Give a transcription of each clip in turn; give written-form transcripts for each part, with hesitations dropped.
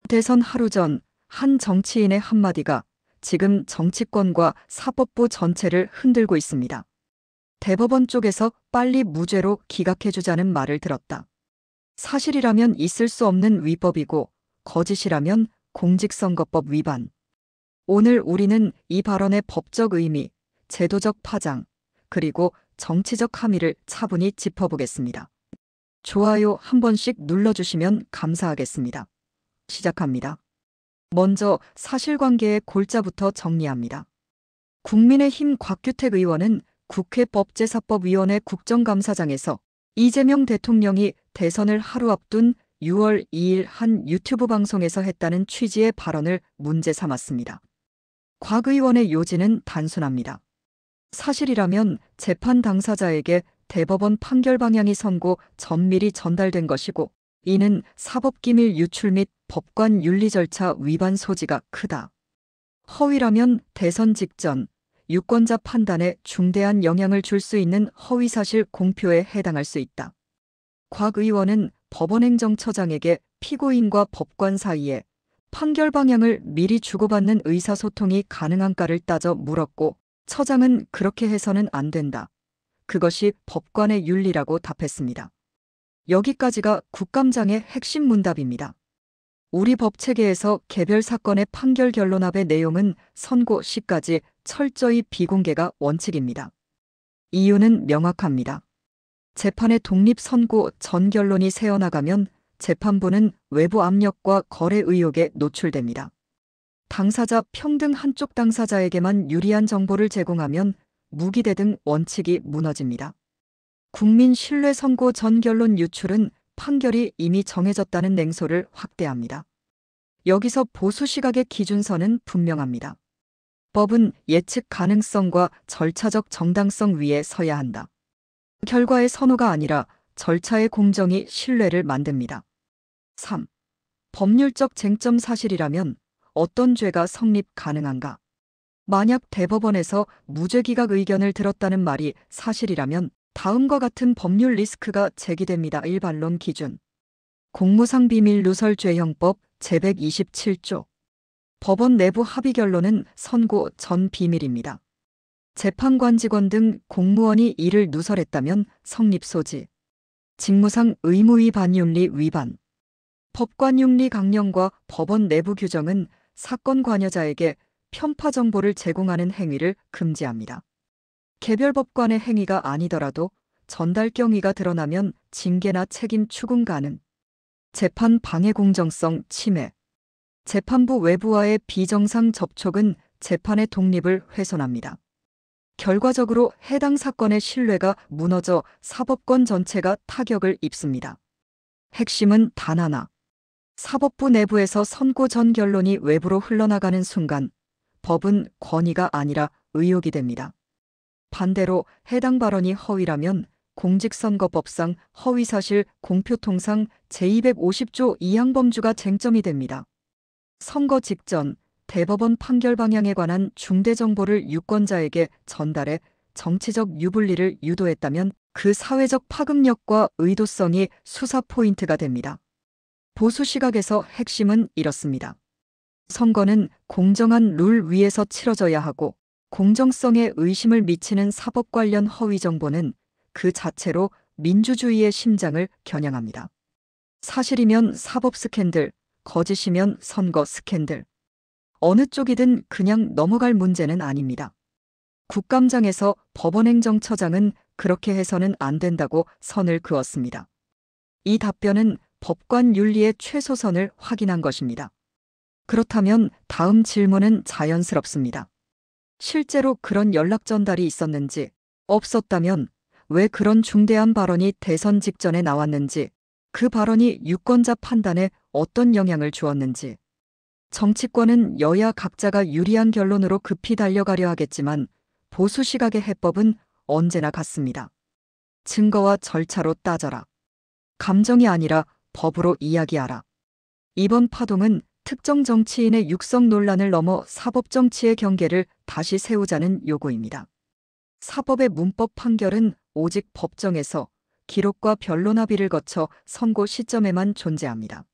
대선 하루 전 한 정치인의 한마디가 지금 정치권과 사법부 전체를 흔들고 있습니다. 대법원 쪽에서 빨리 무죄로 기각해주자는 말을 들었다. 사실이라면 있을 수 없는 위법이고 거짓이라면 공직선거법 위반. 오늘 우리는 이 발언의 법적 의미, 제도적 파장, 그리고 정치적 함의를 차분히 짚어보겠습니다. 좋아요 한 번씩 눌러주시면 감사하겠습니다. 시작합니다. 먼저 사실관계의 골자부터 정리합니다. 국민의힘 곽규택 의원은 국회 법제사법위원회 국정감사장에서 이재명 대통령이 대선을 하루 앞둔 6월 2일 한 유튜브 방송에서 했다는 취지의 발언을 문제 삼았습니다. 곽 의원의 요지는 단순합니다. 사실이라면 재판 당사자에게 대법원 판결 방향이 선고 전밀히 전달된 것이고 이는 사법기밀 유출 및 법관 윤리 절차 위반 소지가 크다. 허위라면 대선 직전 유권자 판단에 중대한 영향을 줄 수 있는 허위사실 공표에 해당할 수 있다. 곽 의원은 법원행정처장에게 피고인과 법관 사이에 판결 방향을 미리 주고받는 의사소통이 가능한가를 따져 물었고 처장은 그렇게 해서는 안 된다. 그것이 법관의 윤리라고 답했습니다. 여기까지가 국감장의 핵심 문답입니다. 우리 법체계에서 개별 사건의 판결 결론합의 내용은 선고 시까지 철저히 비공개가 원칙입니다. 이유는 명확합니다. 재판의 독립 선고 전 결론이 새어나가면 재판부는 외부 압력과 거래 의혹에 노출됩니다. 당사자 평등 한쪽 당사자에게만 유리한 정보를 제공하면 무기대 등 원칙이 무너집니다. 국민 신뢰 선고 전 결론 유출은 판결이 이미 정해졌다는 냉소를 확대합니다. 여기서 보수 시각의 기준선은 분명합니다. 법은 예측 가능성과 절차적 정당성 위에 서야 한다. 결과의 선호가 아니라 절차의 공정이 신뢰를 만듭니다. 3. 법률적 쟁점 사실이라면 어떤 죄가 성립 가능한가? 만약 대법원에서 무죄 기각 의견을 들었다는 말이 사실이라면 다음과 같은 법률 리스크가 제기됩니다. 일반론 기준. 공무상 비밀 누설 죄형법 제127조. 법원 내부 합의 결론은 선고 전 비밀입니다. 재판관 직원 등 공무원이 이를 누설했다면 성립 소지. 직무상 의무 위반 윤리 위반. 법관 윤리 강령과 법원 내부 규정은 사건 관여자에게 편파 정보를 제공하는 행위를 금지합니다. 개별 법관의 행위가 아니더라도 전달 경위가 드러나면 징계나 책임 추궁 가능. 재판 방해 공정성 침해. 재판부 외부와의 비정상 접촉은 재판의 독립을 훼손합니다. 결과적으로 해당 사건의 신뢰가 무너져 사법권 전체가 타격을 입습니다. 핵심은 단 하나. 사법부 내부에서 선고 전 결론이 외부로 흘러나가는 순간 법은 권위가 아니라 의혹이 됩니다. 반대로 해당 발언이 허위라면 공직선거법상 허위사실 공표통상 제250조 2항 범주가 쟁점이 됩니다. 선거 직전 대법원 판결 방향에 관한 중대 정보를 유권자에게 전달해 정치적 유불리를 유도했다면 그 사회적 파급력과 의도성이 수사 포인트가 됩니다. 보수 시각에서 핵심은 이렇습니다. 선거는 공정한 룰 위에서 치러져야 하고 공정성에 의심을 미치는 사법 관련 허위 정보는 그 자체로 민주주의의 심장을 겨냥합니다. 사실이면 사법 스캔들, 거짓이면 선거 스캔들. 어느 쪽이든 그냥 넘어갈 문제는 아닙니다. 국감장에서 법원행정처장은 그렇게 해서는 안 된다고 선을 그었습니다. 이 답변은 법관 윤리의 최소선을 확인한 것입니다. 그렇다면 다음 질문은 자연스럽습니다. 실제로 그런 연락 전달이 있었는지, 없었다면 왜 그런 중대한 발언이 대선 직전에 나왔는지, 그 발언이 유권자 판단에 어떤 영향을 주었는지. 정치권은 여야 각자가 유리한 결론으로 급히 달려가려 하겠지만 보수 시각의 해법은 언제나 같습니다. 증거와 절차로 따져라. 감정이 아니라 법으로 이야기하라. 이번 파동은 특정 정치인의 육성 논란을 넘어 사법 정치의 경계를 다시 세우자는 요구입니다. 사법의 문법 판결은 오직 법정에서 기록과 변론 합의를 거쳐 선고 시점에만 존재합니다.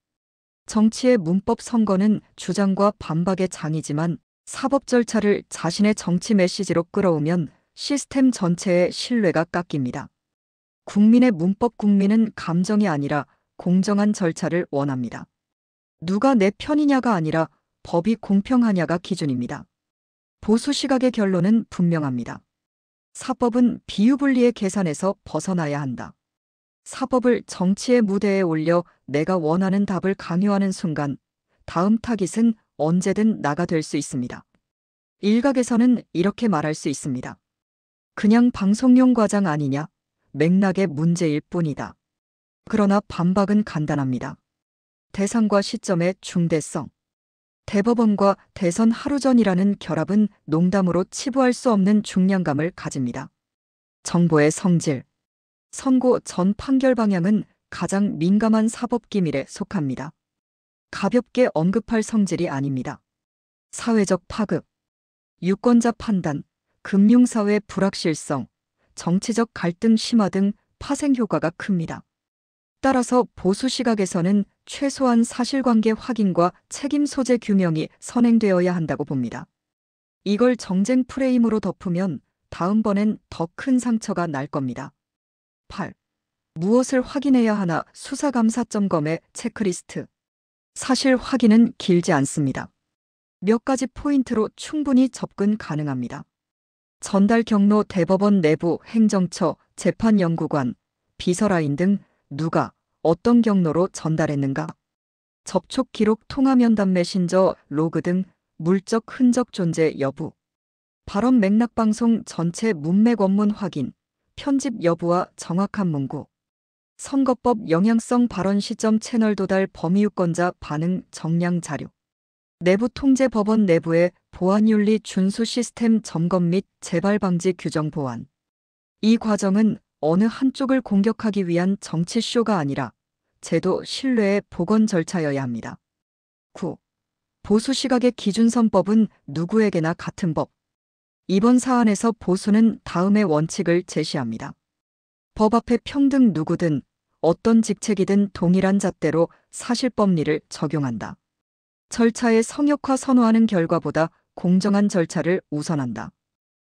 정치의 문법 선거는 주장과 반박의 장이지만 사법 절차를 자신의 정치 메시지로 끌어오면 시스템 전체의 신뢰가 깎입니다. 국민의 문법 국민은 감정이 아니라 공정한 절차를 원합니다. 누가 내 편이냐가 아니라 법이 공평하냐가 기준입니다. 보수 시각의 결론은 분명합니다. 사법은 비유분리의 계산에서 벗어나야 한다. 사법을 정치의 무대에 올려 내가 원하는 답을 강요하는 순간 다음 타깃은 언제든 나가 될 수 있습니다. 일각에서는 이렇게 말할 수 있습니다. 그냥 방송용 과장 아니냐? 맥락의 문제일 뿐이다. 그러나 반박은 간단합니다. 대상과 시점의 중대성. 대법원과 대선 하루 전이라는 결합은 농담으로 치부할 수 없는 중량감을 가집니다. 정보의 성질. 선고 전 판결 방향은 가장 민감한 사법 기밀에 속합니다. 가볍게 언급할 성질이 아닙니다. 사회적 파급, 유권자 판단, 금융사회 불확실성, 정치적 갈등 심화 등 파생 효과가 큽니다. 따라서 보수 시각에서는 최소한 사실관계 확인과 책임 소재 규명이 선행되어야 한다고 봅니다. 이걸 정쟁 프레임으로 덮으면 다음번엔 더 큰 상처가 날 겁니다. 8. 무엇을 확인해야 하나 수사감사점검의 체크리스트. 사실 확인은 길지 않습니다. 몇 가지 포인트로 충분히 접근 가능합니다. 전달 경로 대법원 내부 행정처, 재판연구관, 비서라인 등 누가 어떤 경로로 전달했는가? 접촉 기록 통화 면담 메신저, 로그 등 물적 흔적 존재 여부. 발언 맥락 방송 전체 문맥 원문 확인, 편집 여부와 정확한 문구. 선거법 영향성 발언 시점 채널 도달 범위 유권자 반응 정량 자료. 내부 통제 법원 내부의 보안윤리 준수 시스템 점검 및 재발 방지 규정 보완. 이 과정은 어느 한쪽을 공격하기 위한 정치쇼가 아니라 제도 신뢰의 복원 절차여야 합니다. 9. 보수 시각의 기준선법은 누구에게나 같은 법. 이번 사안에서 보수는 다음의 원칙을 제시합니다. 법 앞에 평등 누구든 어떤 직책이든 동일한 잣대로 사실법리를 적용한다. 절차의 성역화 선호하는 결과보다 공정한 절차를 우선한다.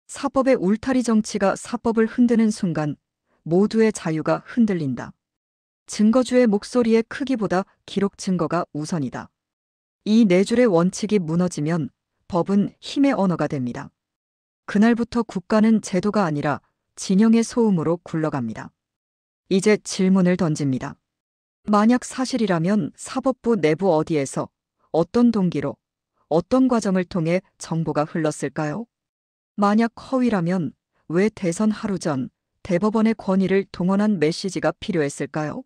사법의 울타리 정치가 사법을 흔드는 순간 모두의 자유가 흔들린다. 증거주의 목소리의 크기보다 기록 증거가 우선이다. 이 네 줄의 원칙이 무너지면 법은 힘의 언어가 됩니다. 그날부터 국가는 제도가 아니라 진영의 소음으로 굴러갑니다. 이제 질문을 던집니다. 만약 사실이라면 사법부 내부 어디에서 어떤 동기로 어떤 과정을 통해 정보가 흘렀을까요? 만약 허위라면 왜 대선 하루 전 대법원의 권위를 동원한 메시지가 필요했을까요?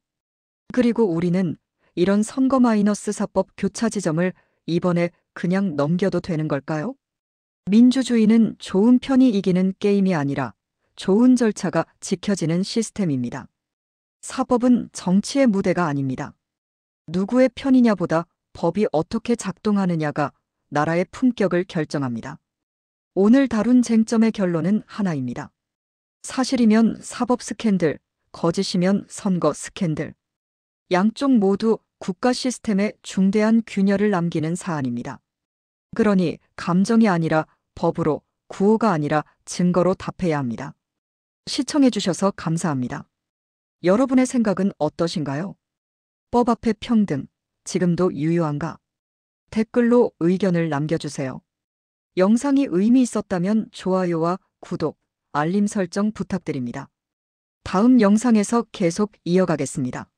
그리고 우리는 이런 선거 마이너스 사법 교차 지점을 이번에 그냥 넘겨도 되는 걸까요? 민주주의는 좋은 편이 이기는 게임이 아니라 좋은 절차가 지켜지는 시스템입니다. 사법은 정치의 무대가 아닙니다. 누구의 편이냐보다 법이 어떻게 작동하느냐가 나라의 품격을 결정합니다. 오늘 다룬 쟁점의 결론은 하나입니다. 사실이면 사법 스캔들, 거짓이면 선거 스캔들. 양쪽 모두 국가 시스템에 중대한 균열을 남기는 사안입니다. 그러니 감정이 아니라 법으로, 구호가 아니라 증거로 답해야 합니다. 시청해주셔서 감사합니다. 여러분의 생각은 어떠신가요? 법 앞에 평등, 지금도 유효한가? 댓글로 의견을 남겨주세요. 영상이 의미 있었다면 좋아요와 구독, 알림 설정 부탁드립니다. 다음 영상에서 계속 이어가겠습니다.